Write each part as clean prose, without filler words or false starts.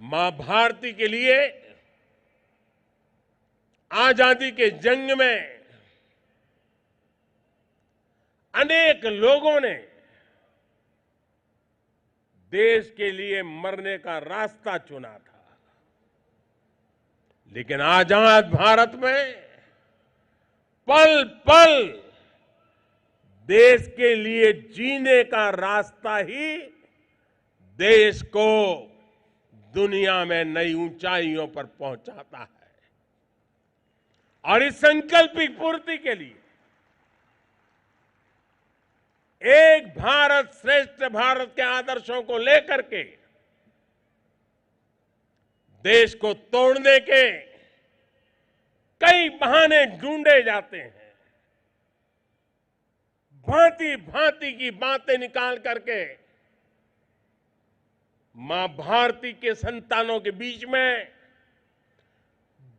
मां भारती के लिए आजादी के जंग में अनेक लोगों ने देश के लिए मरने का रास्ता चुना था, लेकिन आजाद भारत में पल पल देश के लिए जीने का रास्ता ही देश को दुनिया में नई ऊंचाइयों पर पहुंचाता है। और इस संकल्प की पूर्ति के लिए एक भारत श्रेष्ठ भारत के आदर्शों को लेकर के देश को तोड़ने के कई बहाने ढूंढे जाते हैं। भांति भांति की बातें निकाल करके मां भारती के संतानों के बीच में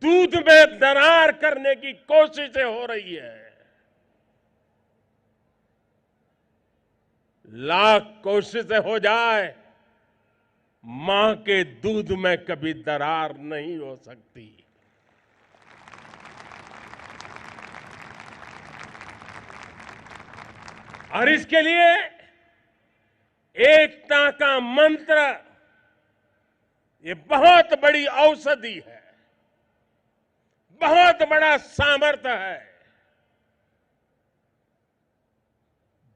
दूध में दरार करने की कोशिशें हो रही है। लाख कोशिशें हो जाए, मां के दूध में कभी दरार नहीं हो सकती। और इसके लिए एकता का मंत्र ये बहुत बड़ी औषधि है, बहुत बड़ा सामर्थ्य है।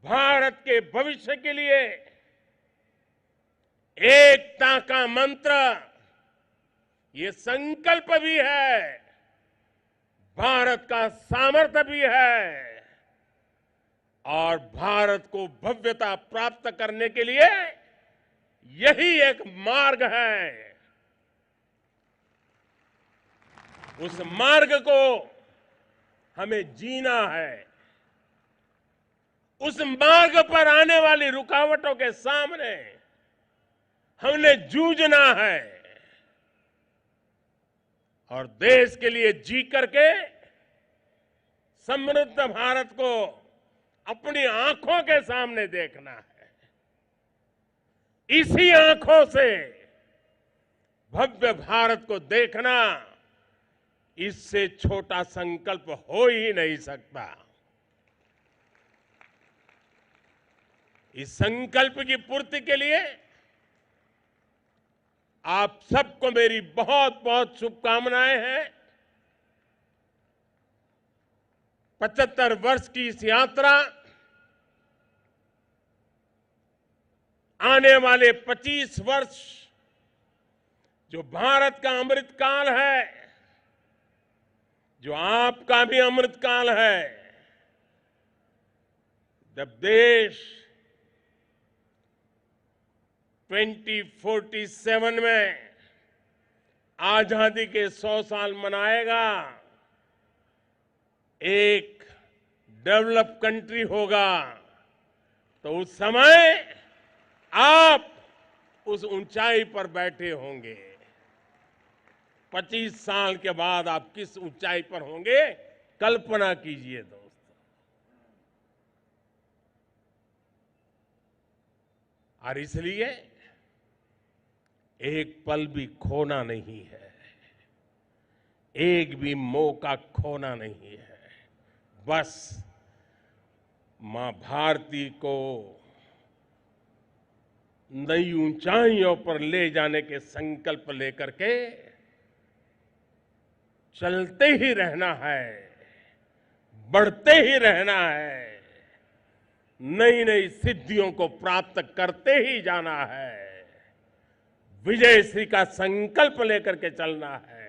भारत के भविष्य के लिए एकता का मंत्र ये संकल्प भी है, भारत का सामर्थ्य भी है, और भारत को भव्यता प्राप्त करने के लिए यही एक मार्ग है। उस मार्ग को हमें जीना है। उस मार्ग पर आने वाली रुकावटों के सामने हमने जूझना है और देश के लिए जी करके समृद्ध भारत को अपनी आंखों के सामने देखना है। इसी आंखों से भव्य भारत को देखना, इससे छोटा संकल्प हो ही नहीं सकता। इस संकल्प की पूर्ति के लिए आप सबको मेरी बहुत बहुत शुभकामनाएं हैं। 75 वर्ष की इस यात्रा आने वाले 25 वर्ष जो भारत का अमृतकाल है, जो आपका भी अमृतकाल है, जब देश 2047 में आजादी के 100 साल मनाएगा, एक डेवलप कंट्री होगा, तो उस समय आप उस ऊंचाई पर बैठे होंगे। 25 साल के बाद आप किस ऊंचाई पर होंगे, कल्पना कीजिए दोस्तों। और इसलिए एक पल भी खोना नहीं है, एक भी मौका खोना नहीं है। बस मां भारती को नई ऊंचाइयों पर ले जाने के संकल्प लेकर के चलते ही रहना है, बढ़ते ही रहना है, नई नई सिद्धियों को प्राप्त करते ही जाना है, विजयश्री का संकल्प लेकर के चलना है।